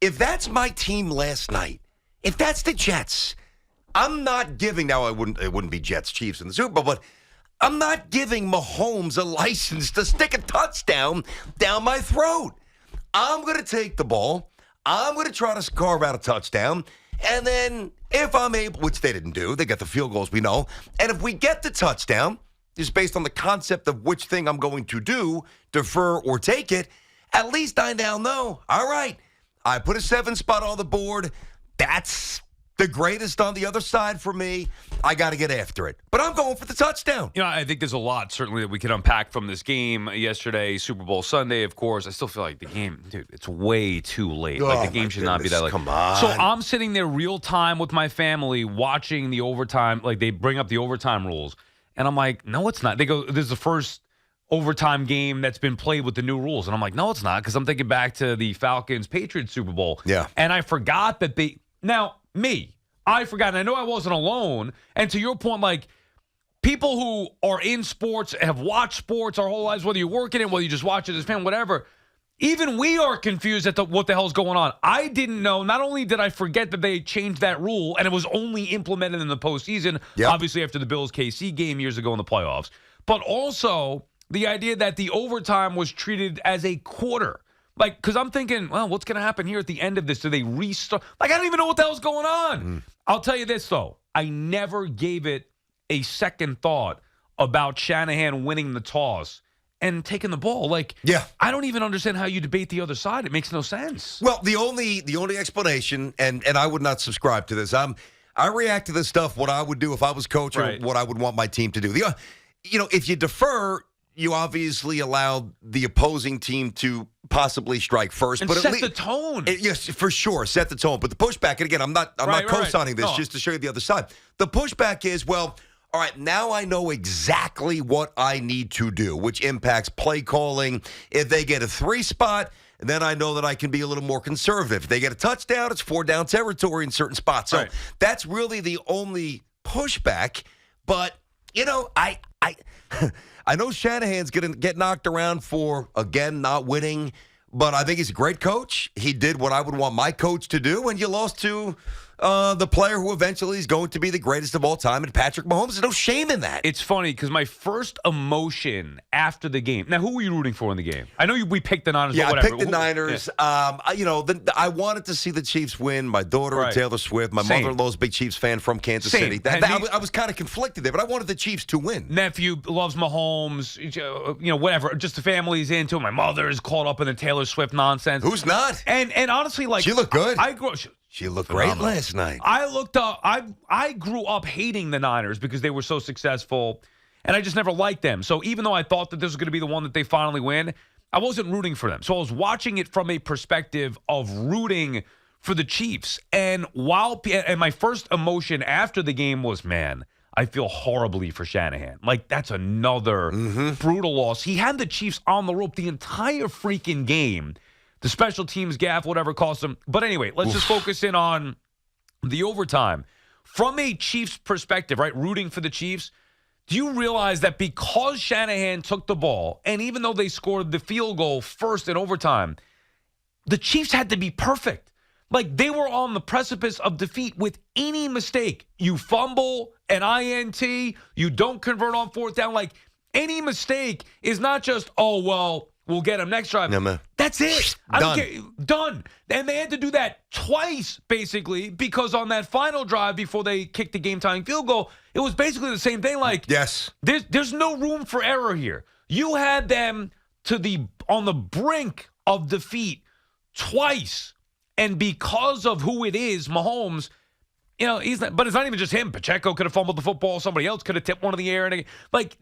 if that's my team last night, if that's the Jets, I'm not giving, now it wouldn't be Jets Chiefs in the Super Bowl, but I'm not giving Mahomes a license to stick a touchdown down my throat. I'm going to take the ball. I'm going to try to carve out a touchdown. And then if I'm able, which they didn't do, they got the field goals, we know. And if we get the touchdown, just based on the concept of which thing I'm going to do, defer or take it, at least I now know, all right, I put a 7 spot on the board. That's the greatest on the other side for me. I got to get after it. But I'm going for the touchdown. I think there's a lot, certainly, that we can unpack from this game yesterday, Super Bowl Sunday, of course. I still feel like the game, dude, it's way too late. The game should not be that late. Come on. So I'm sitting there real time with my family watching the overtime. Like, they bring up the overtime rules. And I'm like, no, it's not. They go, this is the first overtime game that's been played with the new rules. And I'm like, no, it's not. Because I'm thinking back to the Falcons-Patriots Super Bowl. Yeah. And I forgot that I forgot, and I know I wasn't alone. And to your point, like, people who are in sports, have watched sports our whole lives, whether you work in it, whether you just watch it as a fan, whatever, even we are confused at what the hell's going on. I didn't know. Not only did I forget that they changed that rule, and it was only implemented in the postseason, obviously after the Bills-KC game years ago in the playoffs, but also the idea that the overtime was treated as a quarter. Like, because I'm thinking, well, what's going to happen here at the end of this? Do they restart? Like, I don't even know what the hell's going on. I'll tell you this, though. I never gave it a second thought about Shanahan winning the toss and taking the ball. Like, I don't even understand how you debate the other side. It makes no sense. Well, the only explanation, and I would not subscribe to this. I react to this stuff, what I would do if I was coach or what I would want my team to do. If you defer, you obviously allow the opposing team to possibly strike first, and but set the tone. Yes, for sure, set the tone. But the pushback, and again, I'm not co-signing this, just to show you the other side. The pushback is, well, all right, now I know exactly what I need to do, which impacts play calling. If they get a 3 spot, then I know that I can be a little more conservative. If they get a touchdown, it's 4-down territory in certain spots. So that's really the only pushback. But I know Shanahan's going to get knocked around for, again, not winning, but I think he's a great coach. He did what I would want my coach to do, and you lost to the player who eventually is going to be the greatest of all time, and Patrick Mahomes. There's no shame in that. It's funny because my first emotion after the game. Now, who were you rooting for in the game? I know we picked the Niners. Yeah, but whatever. I picked the Niners. Yeah. I wanted to see the Chiefs win. My daughter, Taylor Swift. My mother-in-law's a big Chiefs fan from Kansas City. I was kind of conflicted there, but I wanted the Chiefs to win. Nephew loves Mahomes. Whatever. Just the family's into it. My mother is caught up in the Taylor Swift nonsense. Who's not? And honestly, like, she looked good. She looked great last night. I grew up hating the Niners because they were so successful, and I just never liked them. So even though I thought that this was going to be the one that they finally win, I wasn't rooting for them. So I was watching it from a perspective of rooting for the Chiefs. And my first emotion after the game was, man, I feel horribly for Shanahan. Like, that's another brutal loss. He had the Chiefs on the rope the entire freaking game. The special teams gaffe, whatever cost them. But anyway, let's just focus in on the overtime. From a Chiefs perspective, right, rooting for the Chiefs, do you realize that because Shanahan took the ball, and even though they scored the field goal first in overtime, the Chiefs had to be perfect. Like, they were on the precipice of defeat with any mistake. You fumble, an INT, you don't convert on 4th down. Like, any mistake is not just, oh, well, we'll get him next drive. No, man. That's it. Done. And they had to do that twice, basically, because on that final drive before they kicked the game-tying field goal, it was basically the same thing. Like, yes, there's no room for error here. You had them on the brink of defeat twice, and because of who it is, Mahomes, but it's not even just him. Pacheco could have fumbled the football. Somebody else could have tipped one in the air. And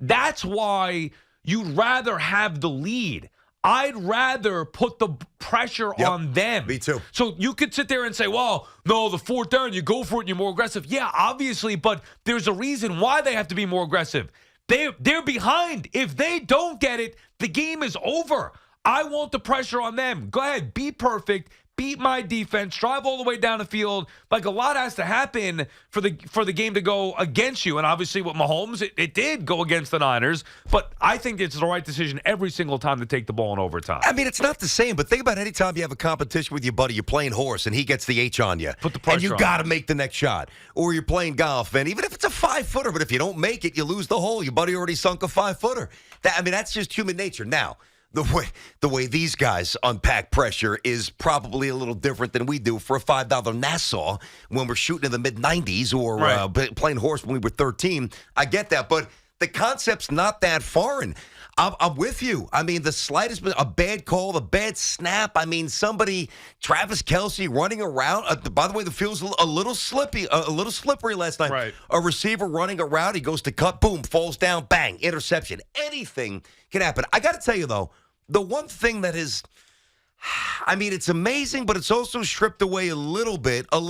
that's why you'd rather have the lead. I'd rather put the pressure on them. Me too. So you could sit there and say, well, no, the 4th down, you go for it and you're more aggressive. Yeah, obviously, but there's a reason why they have to be more aggressive. They're behind. If they don't get it, the game is over. I want the pressure on them. Go ahead, be perfect, beat my defense, drive all the way down the field. Like, a lot has to happen for the game to go against you. And obviously with Mahomes, it did go against the Niners. But I think it's the right decision every single time to take the ball in overtime. I mean, it's not the same, but think about any time you have a competition with your buddy, you're playing horse, and he gets the H on you. Put the pressure and you on. got to make the next shot. Or you're playing golf, and even if it's a 5-footer, but if you don't make it, you lose the hole. Your buddy already sunk a 5-footer. That's just human nature. Now, the way these guys unpack pressure is probably a little different than we do for a $5 Nassau when we're shooting in the mid-90s or playing horse when we were 13. I get that, but the concept's not that foreign. I'm with you. I mean, the slightest, a bad call, a bad snap. I mean, Travis Kelce running around. By the way, the field's a little slippery last night. Right. A receiver running around, he goes to cut, boom, falls down, bang, interception. Anything can happen. I got to tell you, though, the one thing that is, I mean, it's amazing, but it's also stripped away a little bit of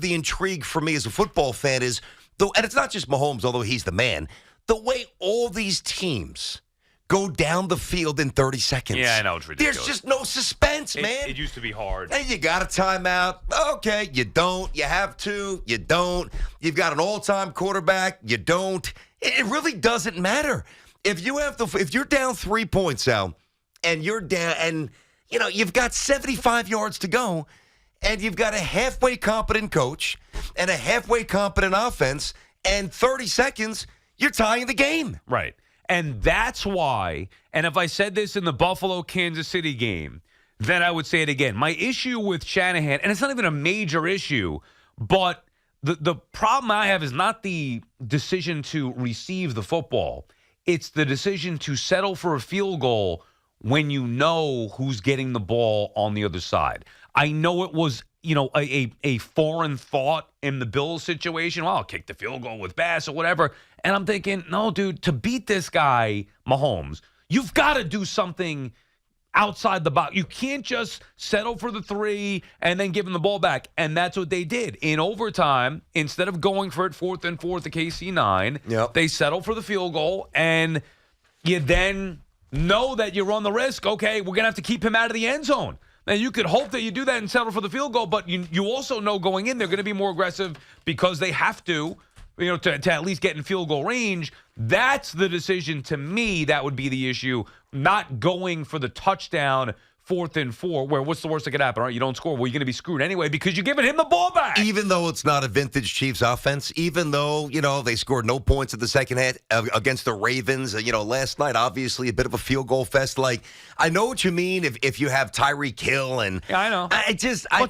the intrigue for me as a football fan is, though, and it's not just Mahomes, although he's the man, the way all these teams go down the field in 30 seconds. Yeah, I know, it's ridiculous. There's just no suspense, man. It used to be hard. Hey, you got a timeout. Okay, you don't. You have to. You don't. You've got an all-time quarterback. You don't. It really doesn't matter. If you're down 3 points, Al, and you're down, and you've got 75 yards to go, and you've got a halfway competent coach and a halfway competent offense, and 30 seconds, you're tying the game. Right. And that's why, and if I said this in the Buffalo-Kansas City game, then I would say it again. My issue with Shanahan, and it's not even a major issue, but the problem I have is not the decision to receive the football. It's the decision to settle for a field goal when you know who's getting the ball on the other side. I know it was, a foreign thought in the Bills situation. Well, I'll kick the field goal with Bass or whatever. And I'm thinking, no, dude, to beat this guy, Mahomes, you've got to do something outside the box. You can't just settle for the 3 and then give him the ball back. And that's what they did. In overtime, instead of going for it 4th and 4 at KC9, they settled for the field goal. And you then know that you run the risk. Okay, we're going to have to keep him out of the end zone. Now, you could hope that you do that and settle for the field goal, but you also know going in they're going to be more aggressive because they have to at least get in field goal range. That's the decision to me. That would be the issue, not going for the touchdown 4th and 4, where what's the worst that could happen? All right, you don't score. Well, you're going to be screwed anyway because you're giving him the ball back. Even though it's not a vintage Chiefs offense, even though, they scored no points in the second half against the Ravens, last night, obviously a bit of a field goal fest. Like, I know what you mean if you have Tyreek Hill and yeah, I know. But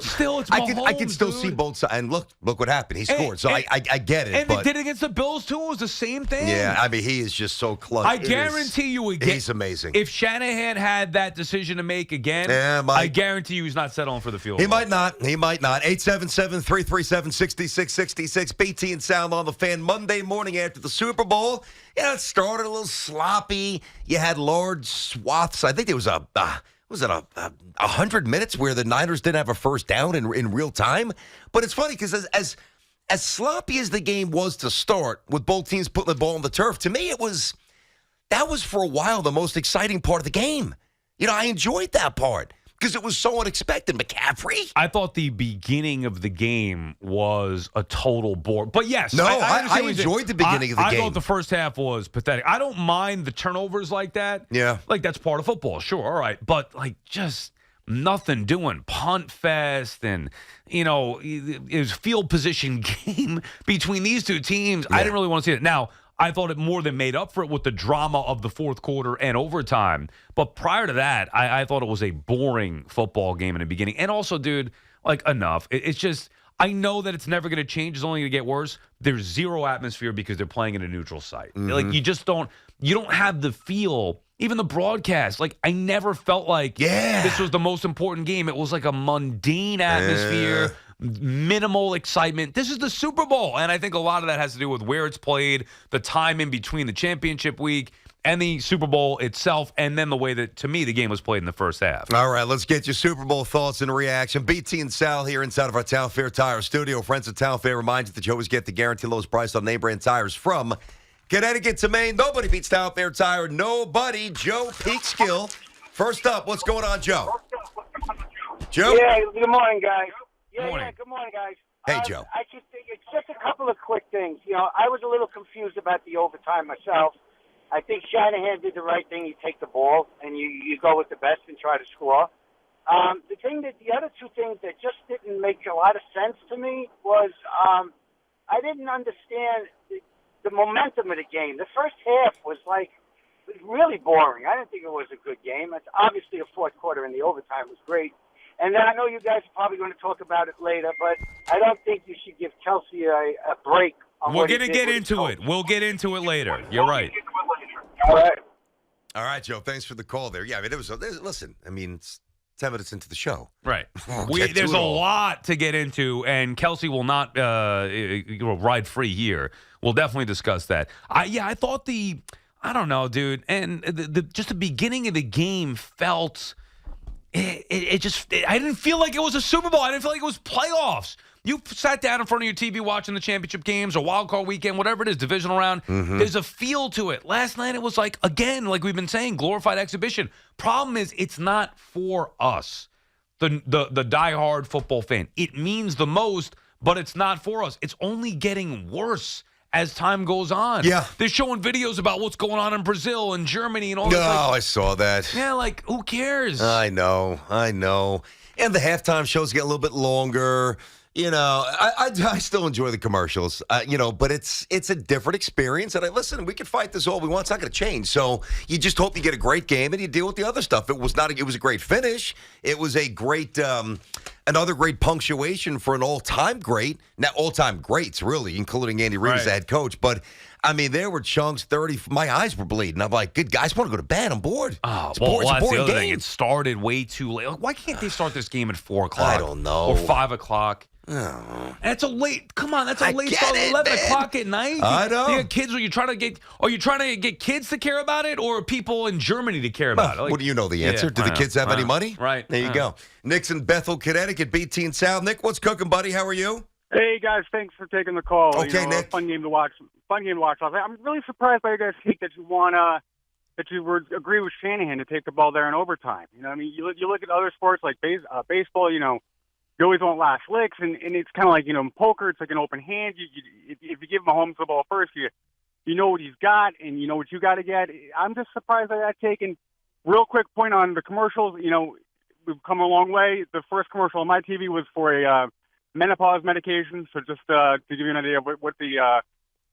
still, it's Mahomes, I can still dude. see both sides. And look what happened. He scored. So I get it. And but they did it against the Bills, too. It was the same thing. Yeah, I mean, he is just so clutch. I guarantee you again. He's amazing. If Shanahan had that decision to make again, I guarantee you he's not settling for the field goal. He might not. 877-337-6666. BT and Sound on the Fan Monday morning after the Super Bowl. It started a little sloppy. You had large swaths. I think it was 100 minutes where the Niners didn't have a first down in real time. But it's funny because as sloppy as the game was to start, with both teams putting the ball on the turf, to me that was for a while the most exciting part of the game. I enjoyed that part because it was so unexpected. McCaffrey. I thought the beginning of the game was a total bore. But yes. No, I enjoyed the beginning of the game. I thought the first half was pathetic. I don't mind the turnovers like that. Yeah. Like, that's part of football. Sure, all right. But, just nothing doing. Punt fest and, it was field position game between these two teams. Yeah. I didn't really want to see it. Now, I thought it more than made up for it with the drama of the fourth quarter and overtime. But prior to that, I thought it was a boring football game in the beginning. And also, dude, enough. It's just, I know that it's never going to change. It's only going to get worse. There's zero atmosphere because they're playing in a neutral site. Mm-hmm. You don't have the feel. Even the broadcast, I never felt like this was the most important game. It was like a mundane atmosphere. Minimal excitement. This is the Super Bowl, and I think a lot of that has to do with where it's played, the time in between the championship week and the Super Bowl itself, and then the way that, to me, the game was played in the first half. All right, let's get your Super Bowl thoughts and reaction. BT and Sal here inside of our Town Fair Tire studio. Friends of Town Fair remind you that you always get the guaranteed lowest price on name brand tires from Connecticut to Maine. Nobody beats Town Fair Tire. Nobody. Joe Peekskill. First up, what's going on, Joe? Joe? Yeah, good morning, guys. Morning. Good morning, guys. Hey, Joe. I just think it's just a couple of quick things. I was a little confused about the overtime myself. I think Shanahan did the right thing. You take the ball and you go with the best and try to score. The other two things that just didn't make a lot of sense to me was I didn't understand the momentum of the game. The first half was really boring. I didn't think it was a good game. It's obviously the fourth quarter and the overtime was great. And then I know you guys are probably going to talk about it later, but I don't think you should give Kelsey a break. We're going to get into it. We'll get into it later. You're right. All right. All right, Joe. Thanks for the call there. Yeah, I mean, listen, it's 10 minutes into the show. Right. We'll There's a lot to get into, and Kelsey will not ride free here. We'll definitely discuss that. I thought I don't know, dude, and just the beginning of the game felt I didn't feel like it was a Super Bowl. I didn't feel like it was playoffs. You sat down in front of your TV watching the championship games or wild card weekend, whatever it is, divisional round. Mm-hmm. There's a feel to it. Last night it was like we've been saying, glorified exhibition. Problem is, it's not for us, the diehard football fan. It means the most, but it's not for us. It's only getting worse as time goes on. Yeah. They're showing videos about what's going on in Brazil and Germany and all No, this. I saw that. Yeah, who cares? I know. And the halftime shows get a little bit longer. I still enjoy the commercials, but it's a different experience. And listen, we can fight this all we want. It's not going to change. So you just hope you get a great game and you deal with the other stuff. It was a great finish. It was a great, another great punctuation for an all-time great. Now, all-time greats, really, including Andy Reid as the head coach. But, there were chunks, 30. My eyes were bleeding. I'm like, good guys, want to go to bed. I'm bored. Oh, It's well, it's a that's the boring other game. thing. It started way too late. Why can't they start this game at 4 o'clock? I don't know. Or 5 o'clock? Oh. That's a late. Come on, that's a I late get start. it, 11 man. o'clock at night. I know. You got kids. Are you trying to get kids to care about it, or people in Germany to care about it? What do you know the answer? Yeah, Do the kids have any money? Right. There you go. Nick's in Bethel, Connecticut, BT and Sal. Nick, what's cooking, buddy? How are you? Hey guys, thanks for taking the call. Okay, Nick. Fun game to watch. I'm really surprised by you guys think that you would agree with Shanahan to take the ball there in overtime. You look at other sports like baseball. You always want last licks, and it's kind of like in poker. It's like an open hand. If you give Mahomes the ball first, you know what he's got, and you know what you got to get. I'm just surprised by that taken. Real quick point on the commercials. We've come a long way. The first commercial on my TV was for a menopause medication. So just to give you an idea of what the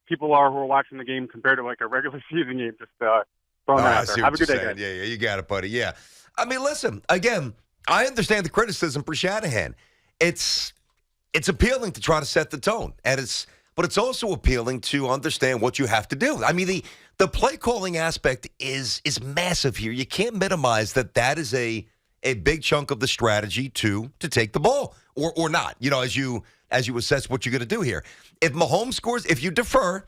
people are who are watching the game compared to like a regular season game. Just throwing that out there. Have a good day, guys. Yeah, you got it, buddy. Yeah. Listen, again, I understand the criticism for Shanahan. It's appealing to try to set the tone, but it's also appealing to understand what you have to do. The play calling aspect is massive here. You can't minimize that is a big chunk of the strategy to take the ball or not. As you assess what you're going to do here. If Mahomes scores, if you defer,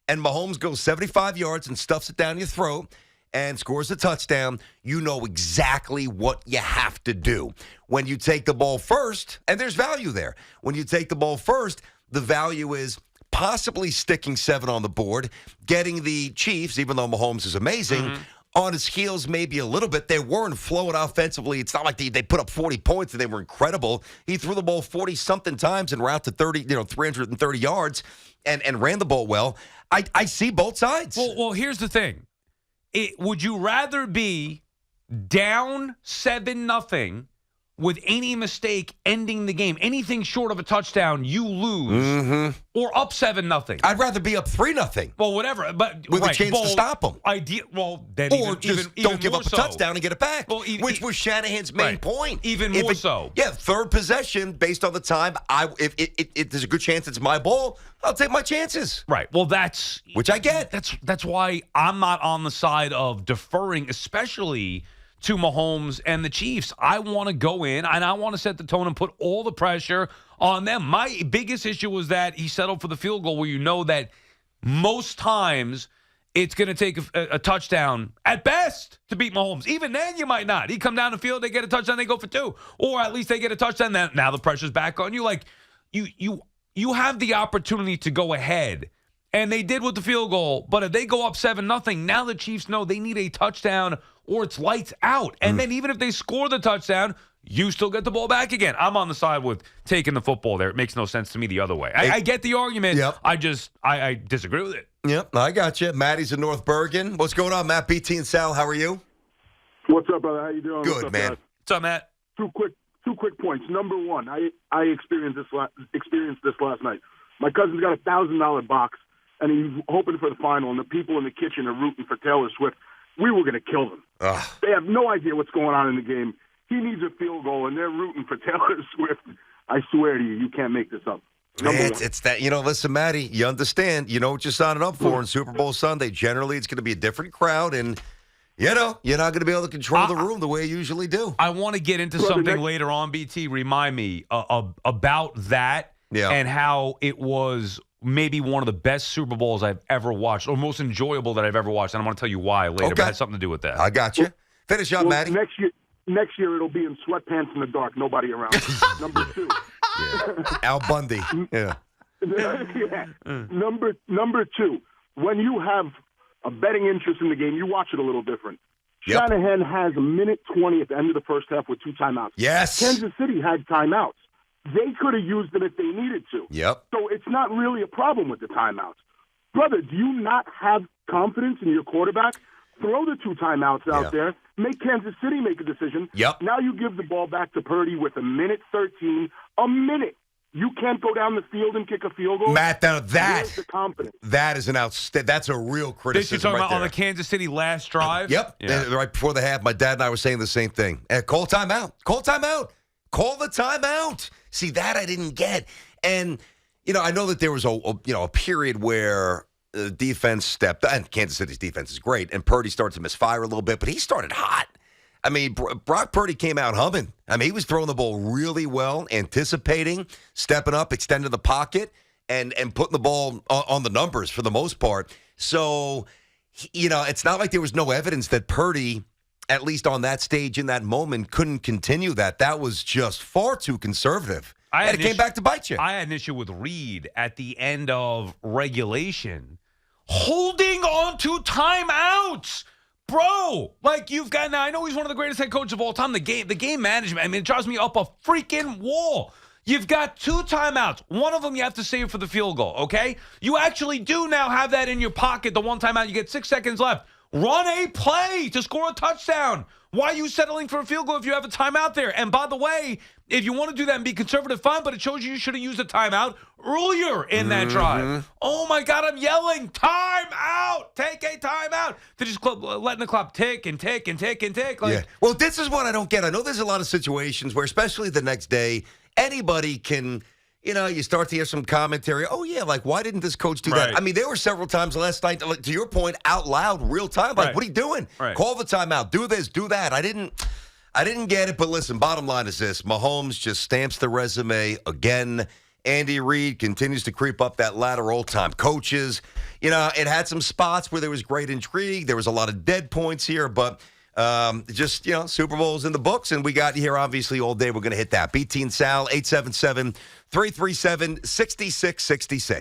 and Mahomes goes 75 yards and stuffs it down your throat and scores a touchdown, you know exactly what you have to do. When you take the ball first, and there's value there. When you take the ball first, the value is possibly sticking 7 on the board, getting the Chiefs, even though Mahomes is amazing, on his heels maybe a little bit. They weren't flowing offensively. It's not like they put up 40 points and they were incredible. He threw the ball 40-something times en route to 330 yards and ran the ball well. I see both sides. Well, here's the thing. Would you rather be down 7-0 with any mistake ending the game, anything short of a touchdown, you lose, or up 7-0? I'd rather be up 3-0. Well, whatever, but with a chance to stop them. Then or just don't give up a touchdown and get it back, well, which was Shanahan's main point. Even more so. Yeah, third possession based on the time. If there's a good chance it's my ball, I'll take my chances. Right. Well, which I get. That's why I'm not on the side of deferring, especially to Mahomes and the Chiefs. I want to go in and I want to set the tone and put all the pressure on them. My biggest issue was that he settled for the field goal, where you know that most times it's going to take a touchdown at best to beat Mahomes. Even then, you might not. He come down the field, they get a touchdown, they go for 2. Or at least they get a touchdown. Now the pressure's back on you. Like, you have the opportunity to go ahead. And they did with the field goal. But if they go up 7-0, now the Chiefs know they need a touchdown or it's lights out. And then even if they score the touchdown, you still get the ball back again. I'm on the side with taking the football there. It makes no sense to me the other way. I get the argument. Yep. I disagree with it. Yep, I got you. Maddie's in North Bergen. What's going on, Matt, BT, and Sal? How are you? What's up, brother? How you doing? Good, What's up, man. guys? What's up, Matt? Two quick points. Number one, I experienced this last night. My cousin's got a $1,000 box, and he's hoping for the final, and the people in the kitchen are rooting for Taylor Swift. We were going to kill them. Ugh. They have no idea what's going on in the game. He needs a field goal, and they're rooting for Taylor Swift. I swear to you, you can't make this up. Man, it's that, listen, Maddie, you understand. You know what you're signing up for in Super Bowl Sunday. Generally, it's going to be a different crowd, and, you're not going to be able to control the room the way you usually do. I want to get into something later on, BT. Remind me about that and how it was maybe one of the best Super Bowls I've ever watched, or most enjoyable that I've ever watched, and I'm going to tell you why later, but it has something to do with that. I got you. Finish up, Maddie. Next year it'll be in sweatpants in the dark, nobody around. Number two. Yeah. Al Bundy. Yeah. Yeah. Number two, when you have a betting interest in the game, you watch it a little different. Yep. Shanahan has a minute 20 at the end of the first half with 2 timeouts. Yes. Kansas City had timeouts. They could have used them if they needed to. Yep. So it's not really a problem with the timeouts. Brother, do you not have confidence in your quarterback? Throw the 2 timeouts out there. Make Kansas City make a decision. Yep. Now you give the ball back to Purdy with a minute 13. A minute. You can't go down the field and kick a field goal. Matt, now Where's the confidence? that is an outstanding. That's a real criticism. This you're talking about there. on the Kansas City last drive? Yep. Yeah. Right before the half, my dad and I were saying the same thing. Call timeout. Call timeout. Call the timeout. See, that I didn't get. And, I know that there was a period where the defense stepped, and Kansas City's defense is great, and Purdy started to misfire a little bit, but he started hot. I mean, Brock Purdy came out humming. I mean, he was throwing the ball really well, anticipating, stepping up, extending the pocket, and putting the ball on the numbers for the most part. So, it's not like there was no evidence that Purdy, at least on that stage in that moment, couldn't continue that. That was just far too conservative. And it came back to bite you. I had an issue with Reid at the end of regulation holding on to timeouts. Bro, you've got now. I know he's one of the greatest head coaches of all time. The game management. I mean, it drives me up a freaking wall. You've got 2 timeouts. One of them you have to save for the field goal. Okay, you actually do now have that in your pocket. The 1 timeout, you get 6 seconds left. Run a play to score a touchdown. Why are you settling for a field goal if you have a timeout there? And by the way, if you want to do that and be conservative, fine, but it shows you should have used a timeout earlier in that drive. Oh, my God, I'm yelling, time out, take a timeout. They're just letting the clock tick and tick and tick and tick. Well, this is what I don't get. I know there's a lot of situations where, especially the next day, anybody can – you start to hear some commentary. Oh, yeah, why didn't this coach do that? I mean, there were several times last night, to your point, out loud, real time. What are you doing? Right. Call the timeout. Do this, do that. I didn't get it, but listen, bottom line is this. Mahomes just stamps the resume again. Andy Reid continues to creep up that ladder all-time coaches. It had some spots where there was great intrigue. There was a lot of dead points here, but Super Bowl's in the books, and we got you here obviously all day. We're going to hit that. BT and Sal, 877-337-6666.